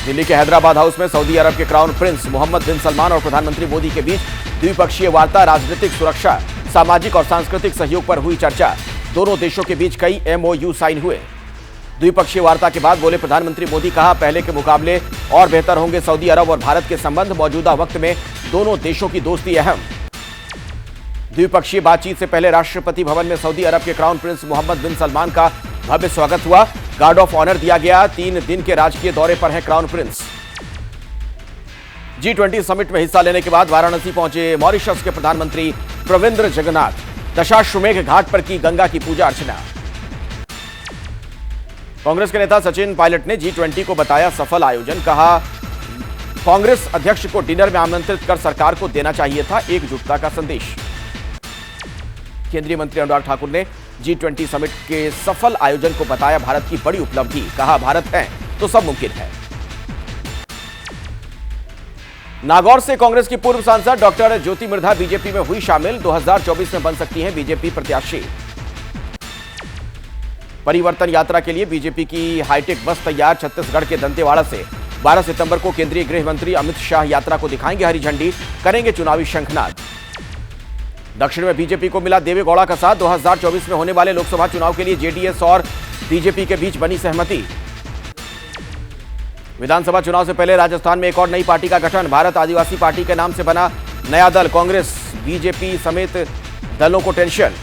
दिल्ली के हैदराबाद हाउस में सऊदी अरब के क्राउन प्रिंस मोहम्मद बिन सलमान और प्रधानमंत्री मोदी के बीच द्विपक्षीय वार्ता, राजनीतिक सुरक्षा, सामाजिक और सांस्कृतिक सहयोग पर हुई चर्चा। दोनों देशों के बीच कई MOU साइन हुए। द्विपक्षीय वार्ता के बाद बोले प्रधानमंत्री मोदी, कहा पहले के मुकाबले और बेहतर होंगे सऊदी अरब और भारत के संबंध। मौजूदा वक्त में दोनों देशों की दोस्ती अहम। द्विपक्षीय बातचीत से पहले राष्ट्रपति भवन में सऊदी अरब के क्राउन प्रिंस मोहम्मद बिन सलमान का भव्य स्वागत हुआ। गार्ड ऑफ ऑनर दिया गया। 3 दिन के राजकीय दौरे पर है क्राउन प्रिंस। G20 समिट में हिस्सा लेने के बाद वाराणसी पहुंचे मॉरिशस के प्रधानमंत्री प्रविंद्र जगन्नाथ। दशाश्वमेघ घाट पर की गंगा की पूजा अर्चना। कांग्रेस के नेता सचिन पायलट ने G20 को बताया सफल आयोजन। कहा कांग्रेस अध्यक्ष को डिनर में आमंत्रित कर सरकार को देना चाहिए था एकजुटता का संदेश। केंद्रीय मंत्री अनुराग ठाकुर ने G20 समिट के सफल आयोजन को बताया भारत की बड़ी उपलब्धि। कहा भारत है तो सब मुमकिन है। नागौर से कांग्रेस की पूर्व सांसद डॉक्टर ज्योति मिर्धा बीजेपी में हुई शामिल। 2024 में बन सकती हैं बीजेपी प्रत्याशी। परिवर्तन यात्रा के लिए बीजेपी की हाईटेक बस तैयार। छत्तीसगढ़ के दंतेवाड़ा से 12 सितंबर को केंद्रीय गृह मंत्री अमित शाह यात्रा को दिखाएंगे हरी झंडी, करेंगे चुनावी शंखनाद। दक्षिण में बीजेपी को मिला देवेगौड़ा का साथ। 2024 में होने वाले लोकसभा चुनाव के लिए जेडीएस और बीजेपी के बीच बनी सहमति। विधानसभा चुनाव से पहले राजस्थान में एक और नई पार्टी का गठन। भारत आदिवासी पार्टी के नाम से बना नया दल। कांग्रेस बीजेपी समेत दलों को टेंशन।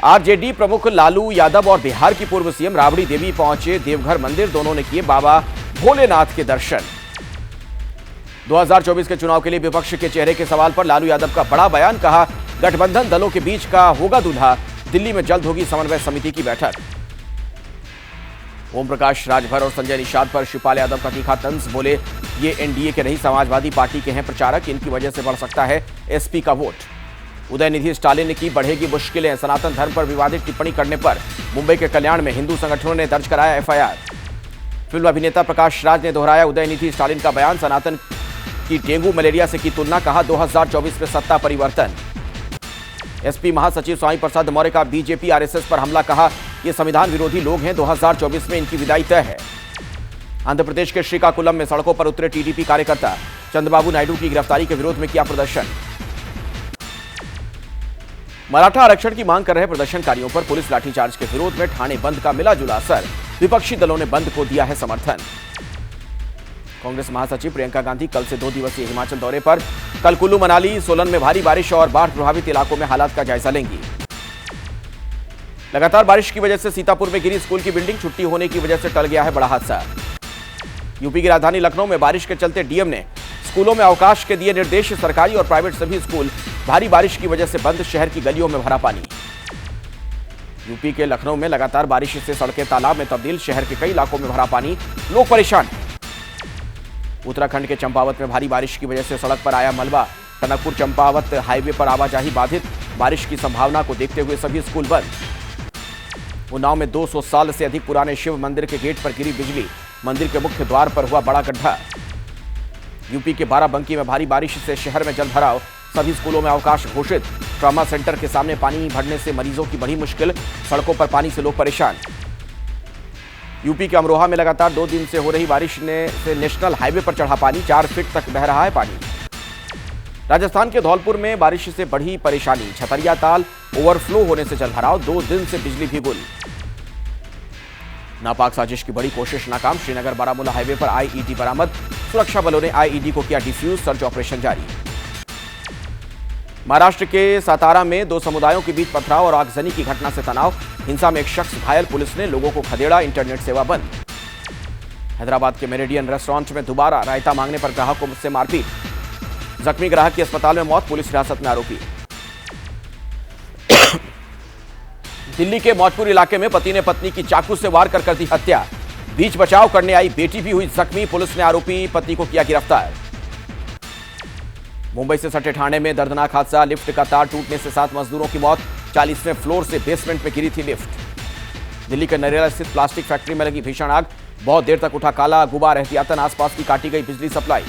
आरजेडी प्रमुख लालू यादव और बिहार की पूर्व सीएम राबड़ी देवी पहुंचे देवघर मंदिर। दोनों ने किए बाबा भोलेनाथ के दर्शन। 2024 के चुनाव के लिए विपक्ष के चेहरे के सवाल पर लालू यादव का बड़ा बयान। कहा गठबंधन दलों के बीच का होगा दूल्हा। दिल्ली में जल्द होगी समन्वय समिति की बैठक। ओम प्रकाश राजभर और संजय निषाद पर शिवपाल यादव का तीखा तंज। बोले ये एनडीए के नहीं समाजवादी पार्टी के हैं प्रचारक, इनकी वजह से बढ़ सकता है एसपी का वोट। उदयनिधि स्टालिन ने की बढ़ेगी मुश्किलें। सनातन धर्म पर विवादित टिप्पणी करने पर मुंबई के कल्याण में हिंदू संगठनों ने दर्ज कराया FIR। फिल्म अभिनेता प्रकाश राज ने दोहराया उदयनिधि स्टालिन का बयान। सनातन की डेंगू मलेरिया से की तुलना। कहा 2024 में सत्ता परिवर्तन। एसपी महासचिव स्वामी प्रसाद मौर्य का बीजेपी RSS पर हमला। कहा ये संविधान विरोधी लोग हैं, 2024 में इनकी विदाई तय है। आंध्र प्रदेश के श्रीकाकुलम में सड़कों पर उतरे टीडीपी कार्यकर्ता। चंद्रबाबू नायडू की गिरफ्तारी के विरोध में किया प्रदर्शन। मराठा आरक्षण की मांग कर रहे प्रदर्शनकारियों पर पुलिस लाठीचार्ज के विरोध में ठाणे बंद का मिला जुला असर। विपक्षी दलों ने बंद को दिया है समर्थन। कांग्रेस महासचिव प्रियंका गांधी कल से 2 दिवसीय हिमाचल दौरे पर। कल कुल्लू, मनाली, सोलन में भारी बारिश और बाढ़ प्रभावित इलाकों में हालात का जायजा लेंगी। लगातार बारिश की वजह से सीतापुर में गिरी स्कूल की बिल्डिंग। छुट्टी होने की वजह से टल गया है बड़ा हादसा। यूपी की राजधानी लखनऊ में बारिश के चलते डीएम ने स्कूलों में अवकाश के दिए निर्देश। सरकारी और प्राइवेट सभी स्कूल भारी बारिश की वजह से बंद। शहर की गलियों में भरा पानी। यूपी के लखनऊ में लगातार बारिश से सड़कें तालाब में तब्दील। शहर के कई इलाकों में भरा पानी, लोग परेशान हैं। उत्तराखंड के चंपावत में भारी बारिश की वजह से सड़क पर आया मलबा। टनकपुर चंपावत हाईवे पर आवाजाही बाधित। बारिश की संभावना को देखते हुए सभी स्कूल बंद। उन्नाव में 200 साल से अधिक पुराने शिव मंदिर के गेट पर गिरी बिजली। मंदिर के मुख्य द्वार पर हुआ बड़ा गड्ढा। यूपी के बाराबंकी में भारी बारिश से शहर में जल भराव। सभी स्कूलों में अवकाश घोषित। ट्रॉमा सेंटर के सामने पानी भरने से मरीजों की बड़ी मुश्किल। सड़कों पर पानी से लोग परेशान। यूपी के अमरोहा में लगातार 2 दिन से हो रही बारिश से नेशनल हाईवे पर चढ़ा पानी। 4 फीट तक बह रहा है पानी। राजस्थान के धौलपुर में बारिश से बढ़ी परेशानी। छतरिया ताल ओवरफ्लो होने से जलभराव। 2 दिन से बिजली भी गुल। नापाक साजिश की बड़ी कोशिश नाकाम। श्रीनगर बारामूला हाईवे पर IED बरामद। सुरक्षा बलों ने IED को किया डिफ्यूज। सर्च ऑपरेशन जारी। महाराष्ट्र के सातारा में 2 समुदायों के बीच पथराव और आगजनी की घटना से तनाव। हिंसा में एक शख्स घायल। पुलिस ने लोगों को खदेड़ा। इंटरनेट सेवा बंद। हैदराबाद के मेरिडियन रेस्टोरेंट में दोबारा रायता मांगने पर ग्राहक को से मारपीट। जख्मी ग्राहक की अस्पताल में मौत। पुलिस हिरासत में आरोपी। दिल्ली के मौजपुर इलाके में पति ने पत्नी की चाकू से वार कर दी हत्या। बीच बचाव करने आई बेटी भी हुई जख्मी। पुलिस ने आरोपी पति को किया गिरफ्तार। मुंबई से सटे ठाणे में दर्दनाक हादसा। लिफ्ट का तार टूटने से 7 मजदूरों की मौत। 40वें फ्लोर से बेसमेंट में गिरी थी लिफ्ट। दिल्ली के नरेला स्थित प्लास्टिक फैक्ट्री में लगी भीषण आग। बहुत देर तक उठा काला गुबार। एहतियातन आसपास की काटी गई बिजली सप्लाई।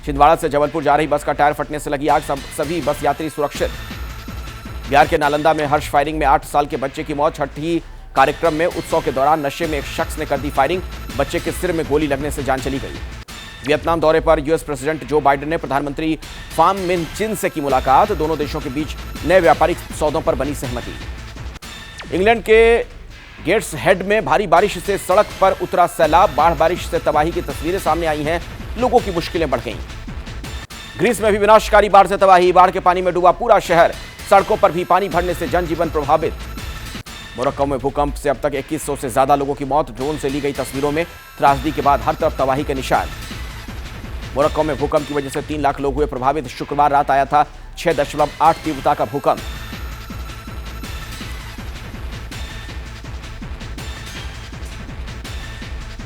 छिंदवाड़ा से जबलपुर जा रही बस का टायर फटने से लगी आग। सभी बस यात्री सुरक्षित। बिहार के नालंदा में हर्ष फायरिंग में 8 साल के बच्चे की मौत। छठी कार्यक्रम में उत्सव के दौरान नशे में एक शख्स ने कर दी फायरिंग, बच्चे के सिर में गोली लगने से जान चली गई। वियतनाम दौरे पर यूएस प्रेसिडेंट जो बाइडेन ने प्रधानमंत्री फाम मिन चिन से की मुलाकात, दोनों देशों के बीच नए व्यापारिक सौदों पर बनी सहमति। इंग्लैंड के गेट्स हेड में भारी बारिश से सड़क पर उतरा सैलाब, बाढ़ बारिश से तबाही की तस्वीरें सामने आई हैं, लोगों की मुश्किलें बढ़ गईं। ग्रीस में भी विनाशकारी बाढ़ से तबाही, बाढ़ के पानी में डूबा पूरा शहर, सड़कों पर भी पानी भरने से जनजीवन प्रभावित। मोरक्को में भूकंप से अब तक 2100 से ज्यादा लोगों की मौत, ड्रोन से ली गई तस्वीरों में त्रासदी के बाद हर तरफ तबाही के निशान। मोरक्को में भूकंप की वजह से 3 लाख लोग हुए प्रभावित। शुक्रवार रात आया था 6.8 तीव्रता का भूकंप।